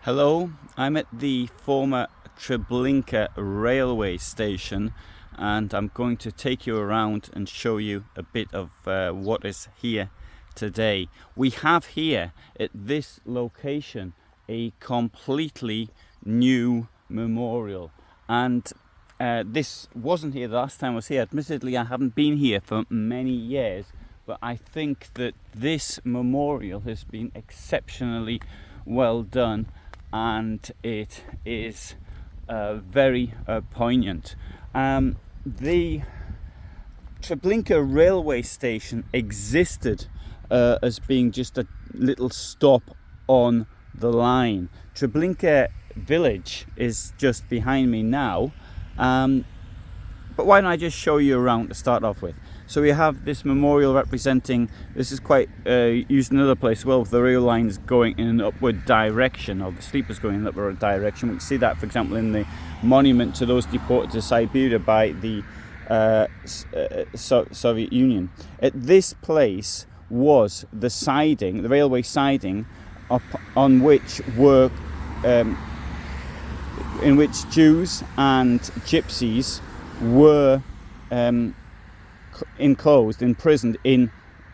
Hello, I'm at the former Treblinka railway station and I'm going to take you around and show you a bit of what is here today. We have here at this location a completely new memorial, and this wasn't here the last time I was here. Admittedly, I haven't been here for many years, but I think that this memorial has been exceptionally well done, and it is very poignant. The Treblinka railway station existed as being just a little stop on the line. Treblinka village is just behind me now, but why don't I just show you around to start off with. So we have this memorial representing, this is quite used in another place as well, with the rail lines going in an upward direction, or the sleepers going in an upward direction. We can see that, for example, in the monument to those deported to Siberia by the Soviet Union. At this place was the siding, the railway siding, on which were, in which Jews and Gypsies were enclosed, imprisoned in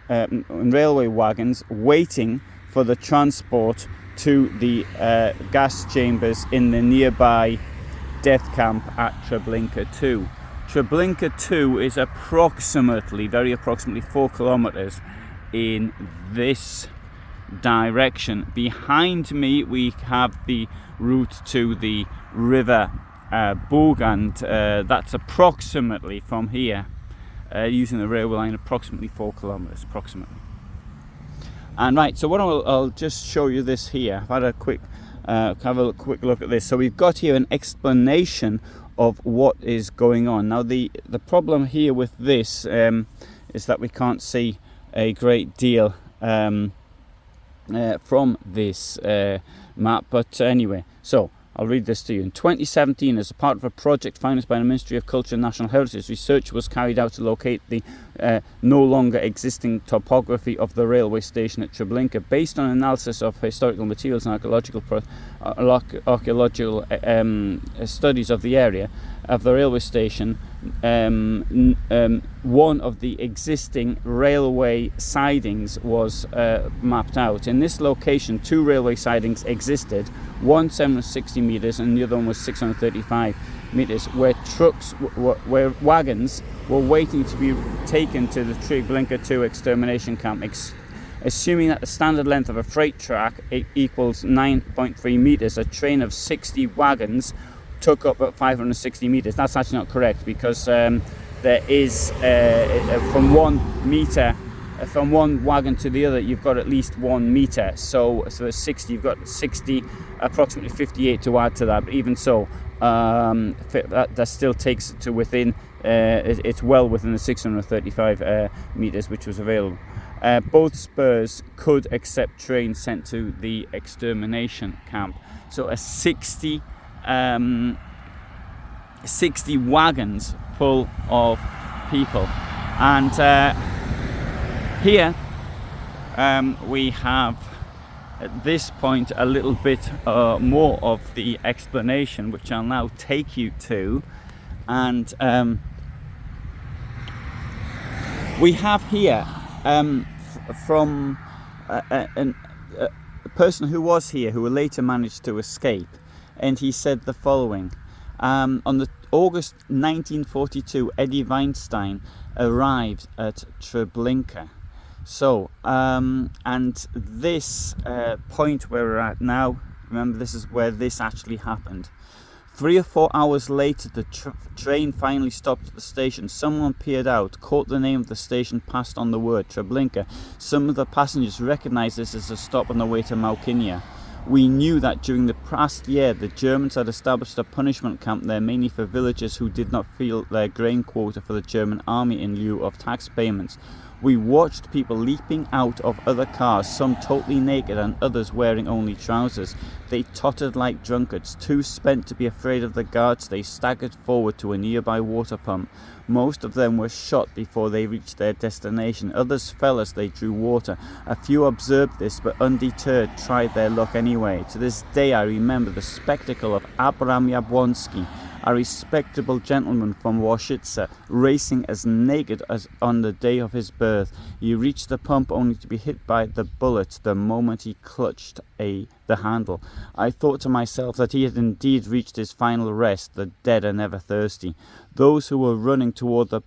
railway wagons, waiting for the transport to the gas chambers in the nearby death camp at Treblinka 2. Treblinka 2 is very approximately 4 kilometres in this direction. Behind me we have the route to the river Bug, and that's approximately from here, using the railway line, approximately 4 kilometres approximately. And right, so what I'll just show you this here. I've had a quick quick look at this. So we've got here an explanation of what is going on. Now the problem here with this is that we can't see a great deal from this map, but anyway, so I'll read this to you. In 2017, as a part of a project financed by the Ministry of Culture and National Heritage, research was carried out to locate the no longer existing topography of the railway station at Treblinka. Based on analysis of historical materials and archaeological studies of the area of the railway station, one of the existing railway sidings was mapped out. In this location, 2 railway sidings existed, one 760 metres and the other one was 635 metres, where where wagons were waiting to be taken to the Treblinka 2 extermination camp. Assuming that the standard length of a freight track equals 9.3 metres, a train of 60 wagons took up at 560 metres. That's actually not correct, because there is from 1 metre, from one wagon to the other, you've got at least 1 metre. So it's 60. You've got 60, approximately 58 to add to that. But even so, that still takes it to within. It's well within the 635 metres which was available. Both spurs could accept trains sent to the extermination camp. So a 60 wagons full of people. And here we have, at this point, a little bit more of the explanation, which I'll now take you to. And we have here from a person who was here, who later managed to escape, and he said the following. On the August 1942, Eddie Weinstein arrived at Treblinka. So, and this point where we're at now, remember, this is where this actually happened. 3 or 4 hours later, the train finally stopped at the station. Someone peered out, caught the name of the station, passed on the word, Treblinka. Some of the passengers recognized this as a stop on the way to Małkinia. We knew that during the past year, the Germans had established a punishment camp there, mainly for villagers who did not fill their grain quota for the German army in lieu of tax payments. We watched people leaping out of other cars, some totally naked and others wearing only trousers. They tottered like drunkards. Too spent to be afraid of the guards, they staggered forward to a nearby water pump. Most of them were shot before they reached their destination. Others fell as they drew water. A few observed this, but undeterred tried their luck anyway. To this day I remember the spectacle of Abram Jablonski, a respectable gentleman from Washitsa, racing as naked as on the day of his birth. He reached the pump only to be hit by the bullet the moment he clutched the handle. I thought to myself that he had indeed reached his final rest. The dead are never thirsty. Those who were running toward the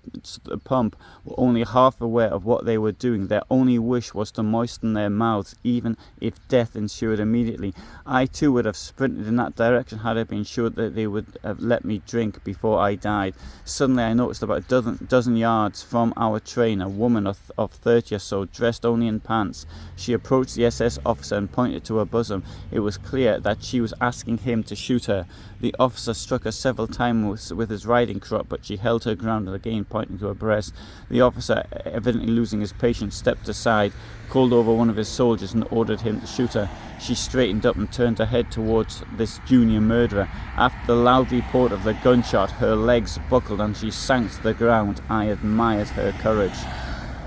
pump were only half aware of what they were doing. Their only wish was to moisten their mouths, even if death ensued immediately. I too would have sprinted in that direction had I been sure that they would have let me drink before I died. Suddenly I noticed about a dozen yards from our train a woman of 30 or so, dressed only in pants. She approached the SS officer and pointed to her bosom. It was clear that she was asking him to shoot her. The officer struck her several times with his riding crop, but she held her ground and again pointing to her breast. The officer, evidently losing his patience, stepped aside, called over one of his soldiers and ordered him to shoot her. She straightened up and turned her head towards this junior murderer. After the loud report of the gunshot, her legs buckled and she sank to the ground. I admired her courage.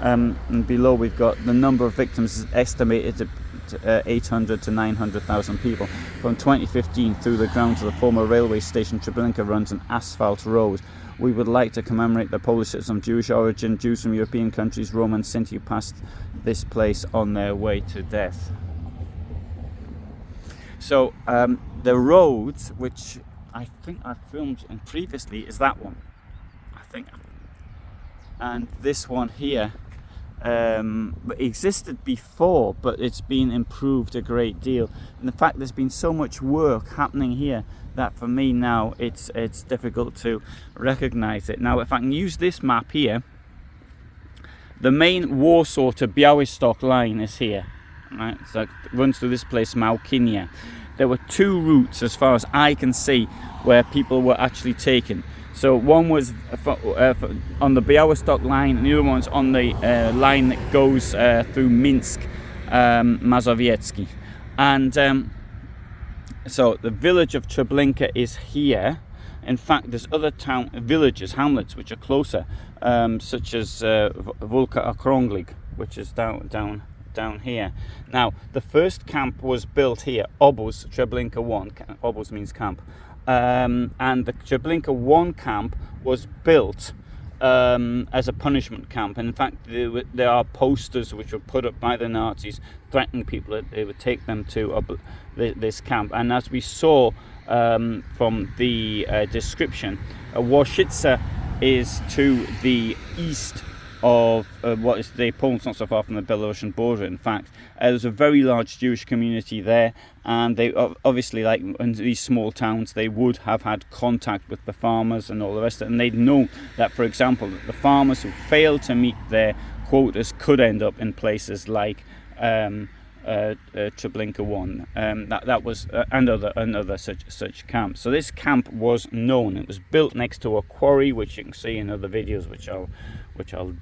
And below we've got the number of victims is estimated to 800 to 900,000 people. From 2015 through the grounds of the former railway station, Treblinka runs an asphalt road. We would like to commemorate the Polish citizens of Jewish origin, Jews from European countries, Rome and Sinti who passed this place on their way to death. So the road, which I think I filmed in previously, is that one, I think. And this one here existed before, but it's been improved a great deal. And the fact there's been so much work happening here that for me now it's difficult to recognize it. Now if I can use this map here, the main Warsaw to Białystok line is here, right? So it runs through this place, Małkinia. There were two routes as far as I can see where people were actually taken. So one was on the Białystok line, and the other one's on the line that goes through Minsk, Mazowiecki. And so the village of Treblinka is here. In fact, there's other villages, hamlets, which are closer, such as Wólka Okrąglik, which is down here. Now, the first camp was built here, Obóz Treblinka 1. Obóz means camp. And the Treblinka 1 camp was built as a punishment camp. And in fact, there are posters which were put up by the Nazis threatening people that they would take them to this camp. And as we saw from the description, Washitsa is to the east of what is today Poland, not so far from the Belarusian border. In fact, there's a very large Jewish community there, and they obviously, like in these small towns, they would have had contact with the farmers and all the rest of it, and they'd know that, for example, that the farmers who failed to meet their quotas could end up in places like Treblinka 1. That was another such camp. So this camp was known. It was built next to a quarry, which you can see in other videos, which I'll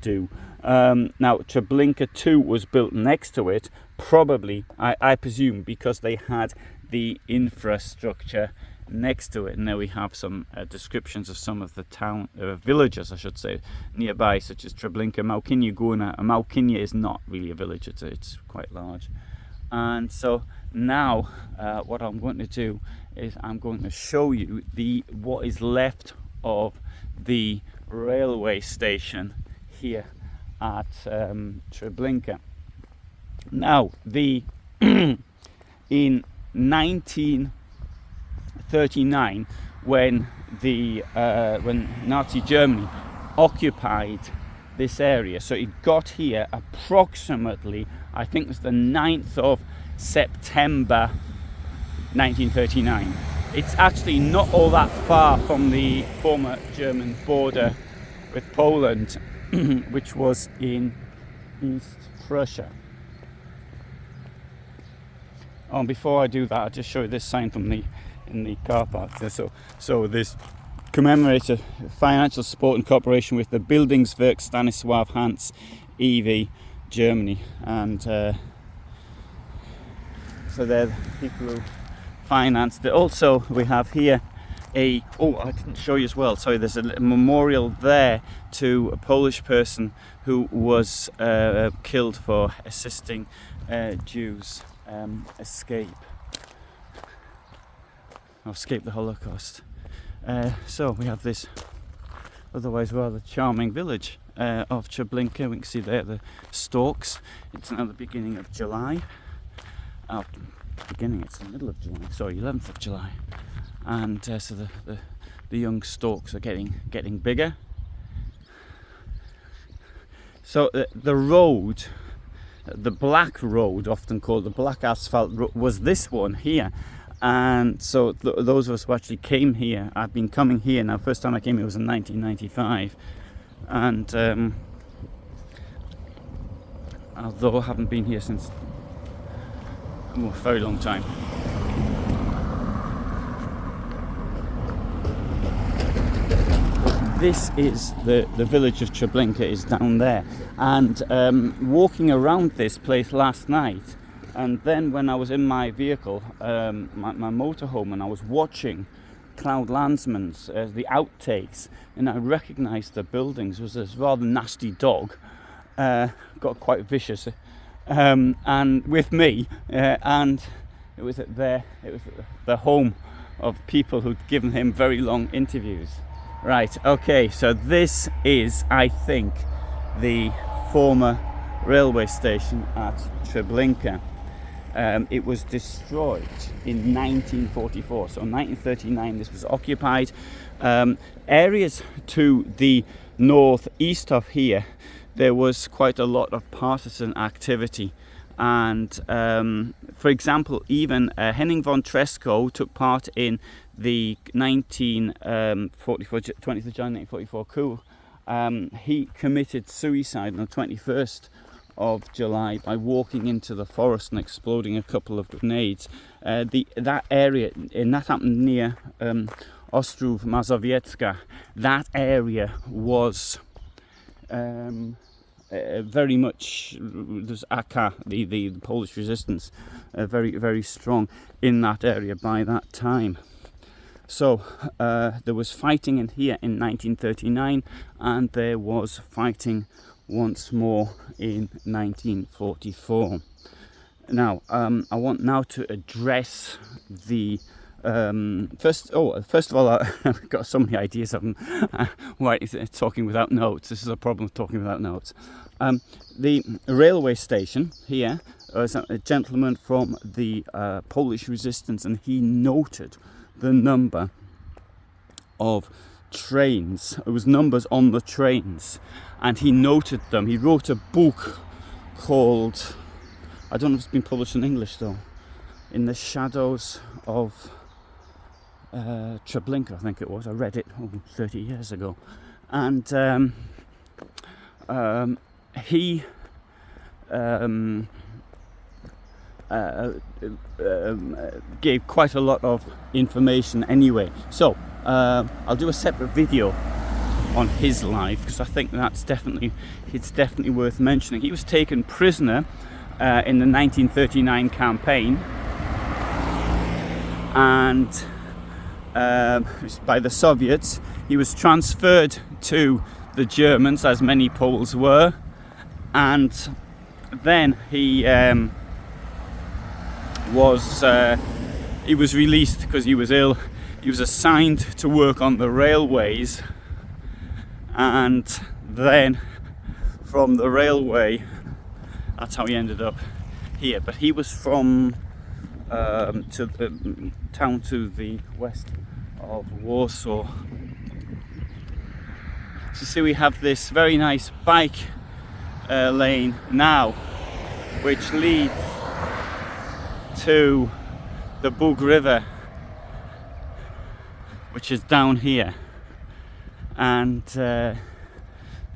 do. Now Treblinka 2 was built next to it, probably I presume because they had the infrastructure next to it. And there we have some descriptions of some of the town villages, I should say, nearby, such as Treblinka, Małkinia Górna. Małkinia is not really a village; it's quite large. And so now, what I'm going to do is I'm going to show you what is left of the railway station here at Treblinka. Now, in 1939, when Nazi Germany occupied this area, so it got here approximately, I think it was the 9th of September 1939. It's actually not all that far from the former German border with Poland, which was in East Prussia. Oh, and before I do that, I'll just show you this sign from in the car park. So this commemorates a financial support and cooperation with the Bildungswerk Stanisław Hans EV Germany, and so they're the people who financed it. Also, we have here I didn't show you as well, sorry, there's a memorial there to a Polish person who was killed for assisting Jews escape the Holocaust. So we have this otherwise rather charming village of Treblinka. We can see there the stalks. It's now the beginning of July. It's the middle of July, sorry, 11th of July. And so the young stalks are getting bigger. So the road, the black road, often called the black asphalt road, was this one here. And so those of us who actually came here, I've been coming here now. First time I came here was in 1995, and although I haven't been here since a very long time. This is the village of Treblinka is down there, and walking around this place last night, and then when I was in my vehicle, my motorhome, and I was watching Cloud Landsman's the outtakes, and I recognised the buildings. It was this rather nasty dog, got quite vicious, and with me, and it was the home of people who'd given him very long interviews. Right, okay, so this is, I think, the former railway station at Treblinka. It was destroyed in 1944, so in 1939 this was occupied. Areas to the northeast of here, there was quite a lot of partisan activity. And for example, even Henning von Treschow took part in the 20th of January 1944 coup. He committed suicide on the 21st of July by walking into the forest and exploding a couple of grenades. That area, and that happened near Ostrów Mazowiecka. That area was very much, there's AK, the Polish resistance, very, very strong in that area by that time. So there was fighting in here in 1939, and there was fighting once more in 1944. Now, I want now to address the first of all, I've got so many ideas of them. Talking without notes. This is a problem with talking without notes. The railway station here was a gentleman from the Polish resistance, and he noted the number of trains. It was numbers on the trains, and he noted them. He wrote a book called, I don't know if it's been published in English though, In the Shadows of Treblinka, I think it was. I read it 30 years ago, and he gave quite a lot of information anyway. So I'll do a separate video on his life, because I think it's definitely worth mentioning. He was taken prisoner in the 1939 campaign, and by the Soviets. He was transferred to the Germans, as many Poles were, and then he was released because he was ill. He was assigned to work on the railways, and then from the railway, that's how he ended up here. But he was from to the town to the west of Warsaw. So see, we have this very nice bike lane now, which leads to the Bug River, which is down here, and the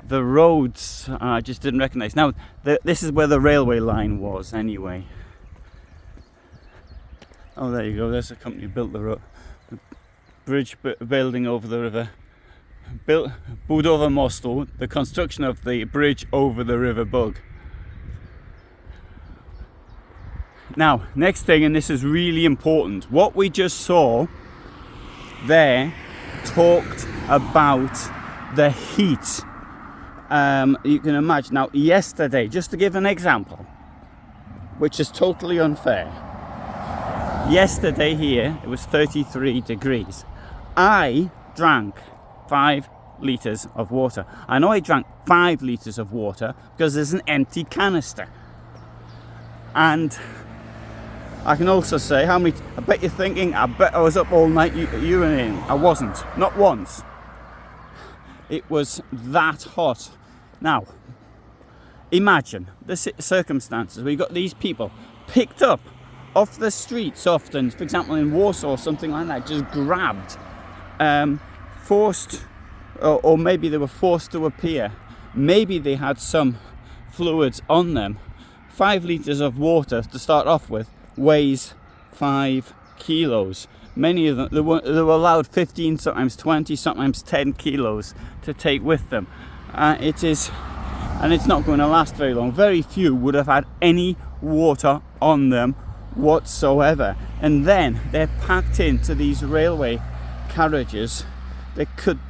roads I just didn't recognize. Now this is where the railway line was anyway. Oh, there you go, there's a company who built the bridge building over the river. built Budowa mostu, the construction of the bridge over the River Bug. Now, next thing, and this is really important, what we just saw there talked about the heat. You can imagine. Now, yesterday, just to give an example, which is totally unfair. Yesterday here, it was 33 degrees. I drank 5 litres of water. I know I drank 5 litres of water because there's an empty canister. And I can also say how many, I bet you're thinking, I bet I was up all night urinating. I wasn't, not once. It was that hot. Now, imagine the circumstances where you got these people picked up off the streets often, for example in Warsaw or something like that, just grabbed, forced, or maybe they were forced to appear. Maybe they had some fluids on them. 5 litres of water to start off with weighs 5 kilos. Many of them, they were allowed 15, sometimes 20, sometimes 10 kilos to take with them. It's not going to last very long. Very few would have had any water on them whatsoever. And then they're packed into these railway carriages. It's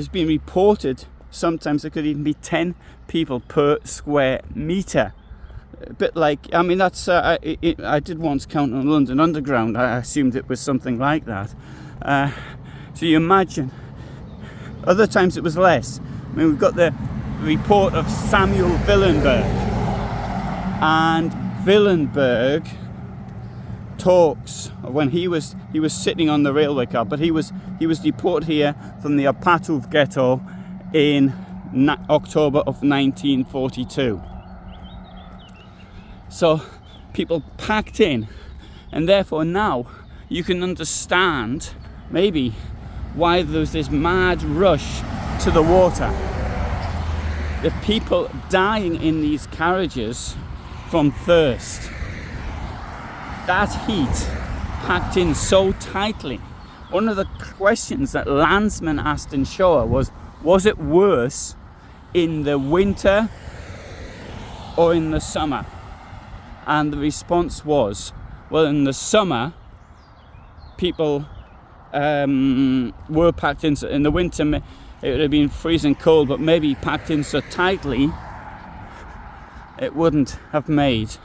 been reported sometimes there could even be 10 people per square metre. A bit like, I mean, that's I did once count on London Underground. I assumed it was something like that. So you imagine, other times it was less. I mean, we've got the report of Samuel Willenberg, and Willenberg talks of when he was sitting on the railway car, but he was deported here from the Opatów ghetto in October of 1942. So people packed in, and therefore now you can understand maybe why there was this mad rush to the water. The people dying in these carriages from thirst. That heat packed in so tightly. One of the questions that landsmen asked in Showa was it worse in the winter or in the summer? And the response was, well, in the summer, people were packed in. In the winter, it would have been freezing cold, but maybe packed in so tightly, it wouldn't have made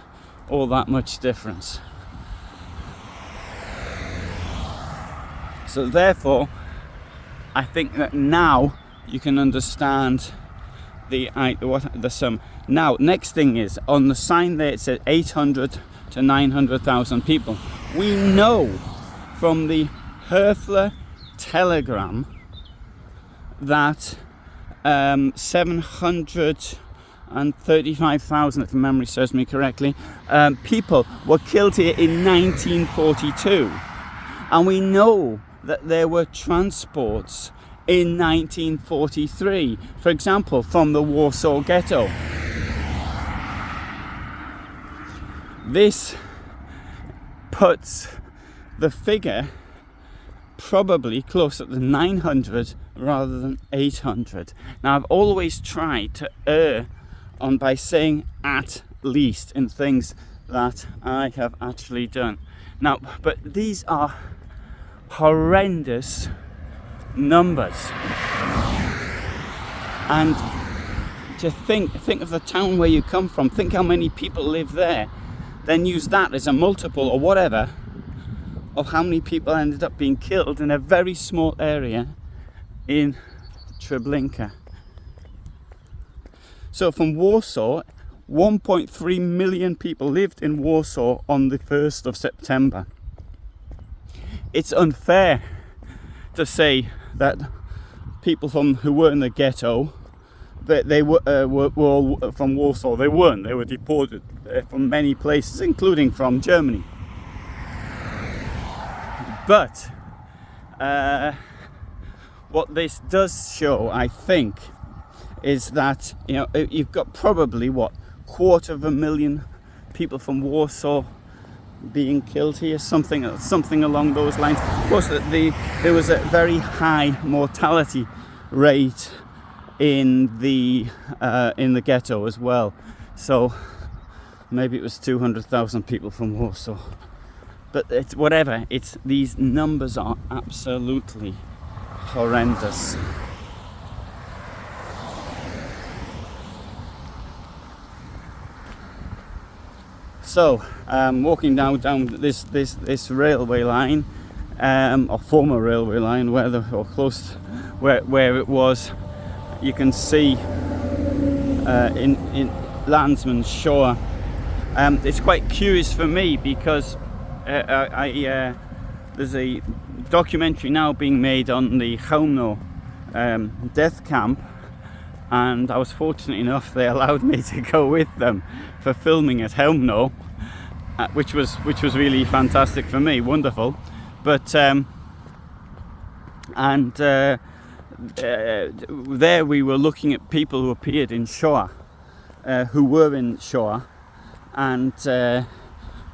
all that much difference. So therefore, I think that now you can understand the sum. Now, next thing is, on the sign there it said 800 to 900,000 people. We know from the Herfler telegram that 735,000, if memory serves me correctly, people were killed here in 1942. And we know that there were transports in 1943, for example, from the Warsaw ghetto. This puts the figure probably closer to 900 rather than 800. Now, I've always tried to err on by saying at least in things that I have actually done. Now, but these are horrendous numbers. And to think of the town where you come from, think how many people live there, then use that as a multiple or whatever of how many people ended up being killed in a very small area in Treblinka. So from Warsaw, 1.3 million people lived in Warsaw on the 1st of September. It's unfair to say that people who were in the ghetto, that they were all from Warsaw. They weren't. They were deported from many places, including from Germany. But what this does show, I think, is that you've got probably 250,000 people from Warsaw being killed here, something along those lines. Of course, there was a very high mortality rate in the ghetto as well. So maybe it was 200,000 people from Warsaw. But it's whatever. These numbers are absolutely horrendous. So walking down this railway line, or former railway line, where it was, you can see in Landsman's Shore. It's quite curious for me because there's a documentary now being made on the Chełmno death camp, and I was fortunate enough they allowed me to go with them for filming at Chełmno, which was really fantastic for me, wonderful. But there we were looking at people who appeared in Shoah, who were in Shoah, and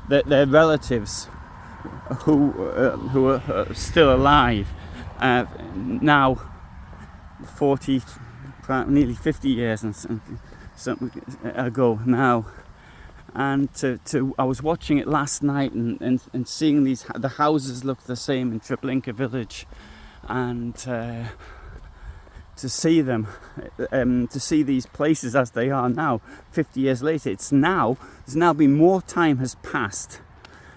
their relatives who are still alive now, 40, nearly 50 years and something ago now. And I was watching it last night and seeing the houses look the same in Treblinka village, and to see them, to see these places as they are now, 50 years later. There's now been more time has passed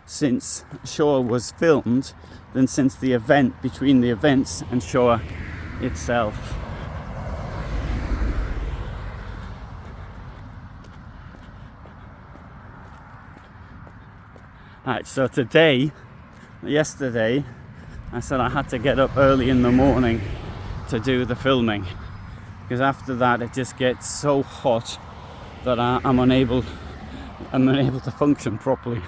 since Shoah was filmed than since the event, between the events and Shoah itself. Right, so yesterday, I said I had to get up early in the morning to do the filming, because after that it just gets so hot that I'm unable to function properly.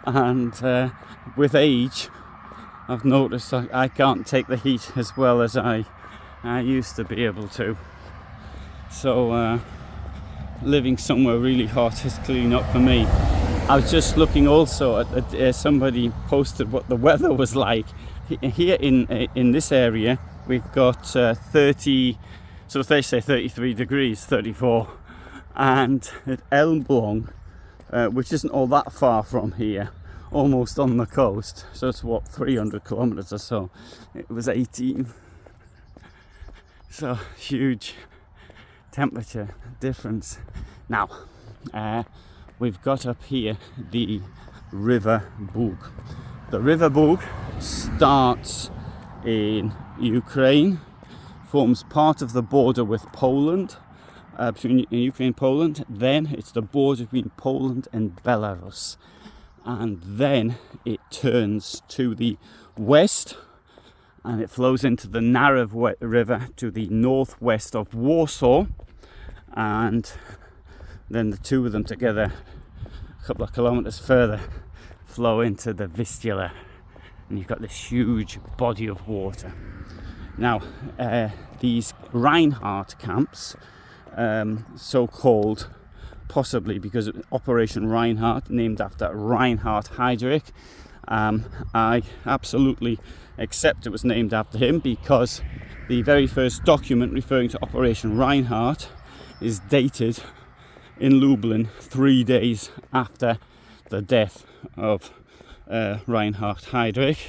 And with age, I've noticed I can't take the heat as well as I used to be able to. So living somewhere really hot is clearly not for me. I was just looking also at somebody posted what the weather was like here in this area. We've got 30, so they say 33 degrees, 34, and at Elbląg, which isn't all that far from here, almost on the coast, so it's what, 300 kilometres or so, it was 18. So huge temperature difference. Now we've got up here the River Bug. The River Bug starts in Ukraine, forms part of the border with Poland, between Ukraine and Poland. Then it's the border between Poland and Belarus, and then it turns to the west and it flows into the Narew River to the northwest of Warsaw, and then the two of them together, a couple of kilometres further, flow into the Vistula, and you've got this huge body of water. Now, these Reinhardt camps, so called possibly because Operation Reinhardt, named after Reinhard Heydrich. I absolutely accept it was named after him, because the very first document referring to Operation Reinhardt is dated in Lublin 3 days after the death of Reinhard Heydrich.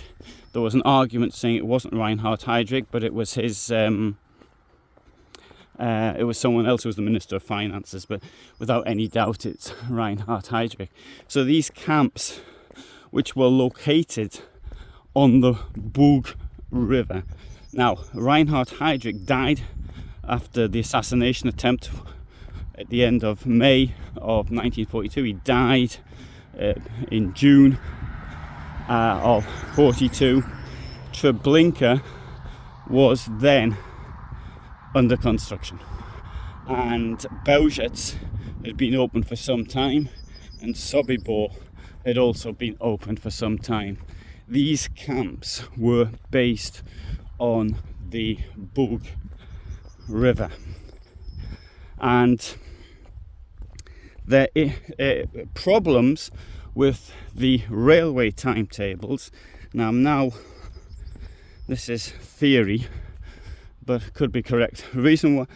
There was an argument saying it wasn't Reinhard Heydrich, but it was his. It was someone else who was the Minister of Finances, but without any doubt it's Reinhard Heydrich. So these camps, which were located on the Bug River. Now, Reinhard Heydrich died after the assassination attempt at the end of May of 1942. He died in June of 42. Treblinka was then under construction, and Bełżec had been open for some time, and Sobibor had also been open for some time. These camps were based on the Bug River, and the problems with the railway timetables. Now this is theory, but could be correct. The reason why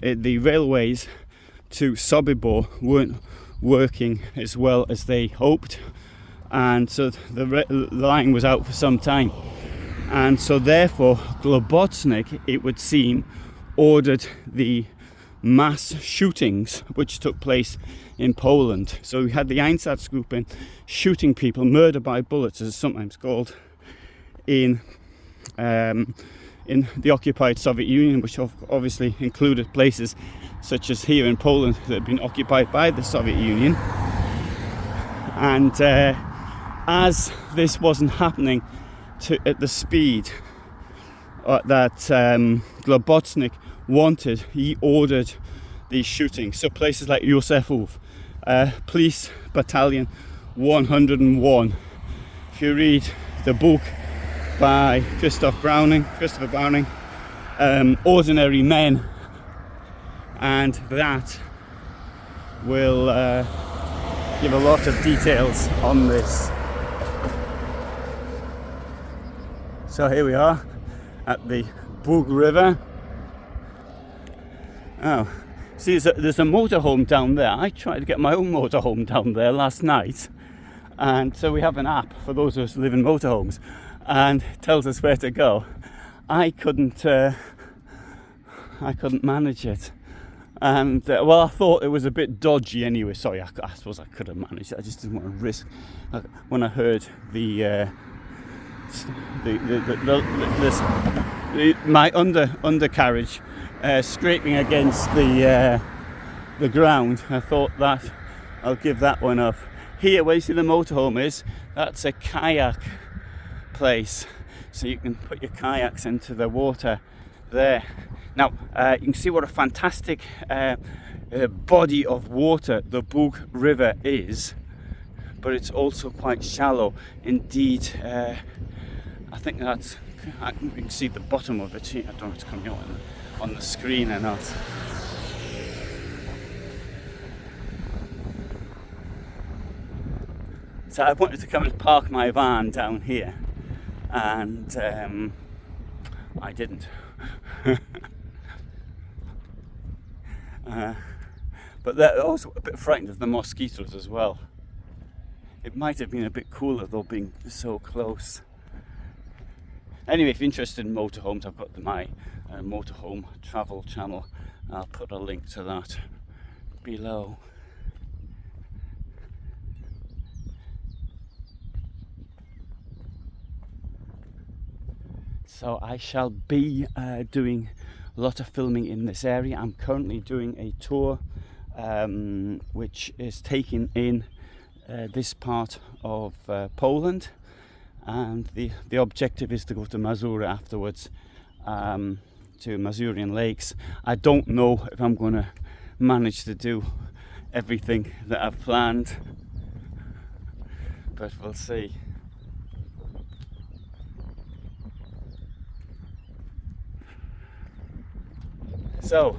the railways to Sobibor weren't working as well as they hoped, and so the line was out for some time, and so therefore Globocnik, it would seem, ordered the mass shootings which took place in Poland. So we had the Einsatzgruppen shooting people, murder by bullets as it's sometimes called, in the occupied Soviet Union, which obviously included places such as here in Poland that had been occupied by the Soviet Union. And as this wasn't happening at the speed that Globocnik wanted, he ordered these shootings. So places like Yusufov, Police Battalion 101. If you read the book by Christopher Browning, Ordinary Men, and that will give a lot of details on this. So here we are at the Bug River. Oh, see, there's a motorhome down there. I tried to get my own motorhome down there last night, and so we have an app for those of us who live in motorhomes, and it tells us where to go. I couldn't manage it, and well, I thought it was a bit dodgy anyway. Sorry, I suppose I could have managed it. I just didn't want to risk. When I heard my undercarriage scraping against the ground, I thought that I'll give that one up. Here, where you see the motorhome is, that's a kayak place, so you can put your kayaks into the water there. Now you can see what a fantastic body of water the Bug River is, but it's also quite shallow. Indeed, I think that's, you can see the bottom of it here. I don't know if it's coming out on the screen or not. So I wanted to come and park my van down here, and I didn't. But they're also a bit frightened of the mosquitoes as well. It might have been a bit cooler though, being so close. Anyway, if you're interested in motorhomes, I've got my motorhome travel channel. I'll put a link to that below. So I shall be doing a lot of filming in this area. I'm currently doing a tour which is taking in this part of Poland, and the objective is to go to Mazury afterwards, to Mazurian lakes. I don't know if I'm going to manage to do everything that I've planned, but we'll see. So,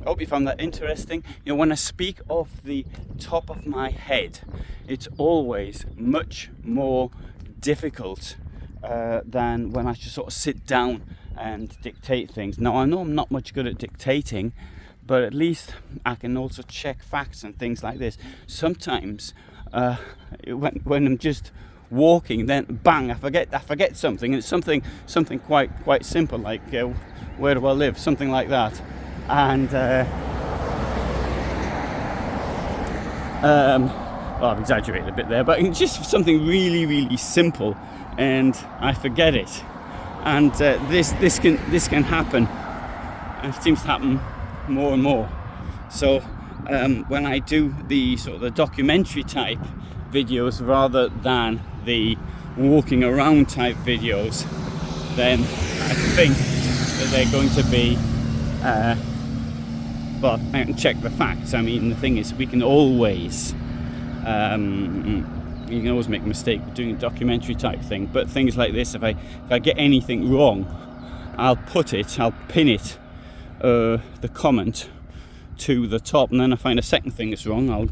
hope you found that interesting. You know, when I speak of the top of my head, it's always much more difficult than when I just sort of sit down and dictate things. Now, I know I'm not much good at dictating, but at least I can also check facts and things like this. Sometimes, when I'm just walking, then bang, I forget something, and it's something quite simple, like where do I live, something like that. And well, I've exaggerated a bit there, but it's just something really simple, and I forget it. And this can happen, and it seems to happen more and more. So when I do the sort of the documentary type videos rather than the walking around type videos, then I think that they're going to be well, I can check the facts. I mean, the thing is, we can always you can always make a mistake with doing a documentary type thing, but things like this, if I get anything wrong, I'll pin it, the comment, to the top, and then I find a second thing that's wrong, I'll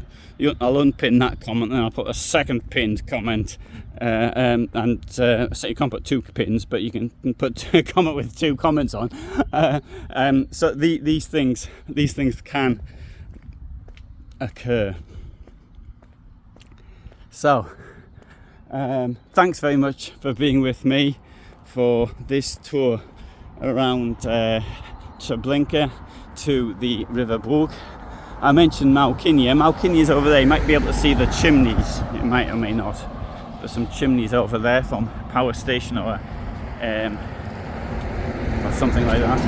unpin that comment, and I'll put a second pinned comment. So you can't put 2 pins, but you can put a comment with 2 comments on. So these things can occur. So thanks very much for being with me for this tour around Treblinka to the River Brugg. I mentioned Maukinia. Maukinia's over there. You might be able to see the chimneys. You might or may not. There's some chimneys over there from a power station or something like that.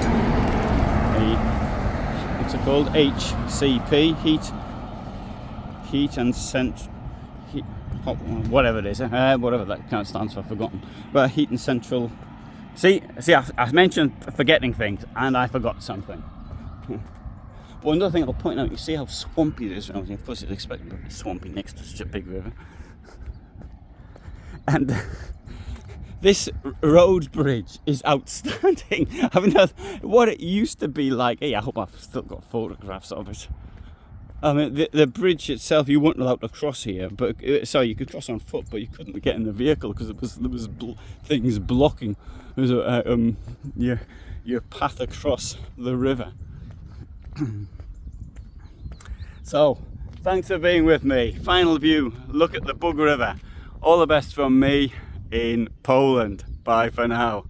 What's it called? HCP, heat and whatever it is, whatever that kind of stands for, I've forgotten. But heat and central. See, I mentioned forgetting things, and I forgot something. Well, another thing I'll point out, you see how swampy it is around here. Of course, you'd expect it to be swampy next to such a big river. And this road bridge is outstanding. I mean, what it used to be like. Hey, I hope I've still got photographs of it. I mean, the bridge itself, you weren't allowed to cross here, but sorry, you could cross on foot, but you couldn't get in the vehicle because there was things blocking. There was your path across the river. So, thanks for being with me. Final view, look at the Bug River. All the best from me in Poland. Bye for now.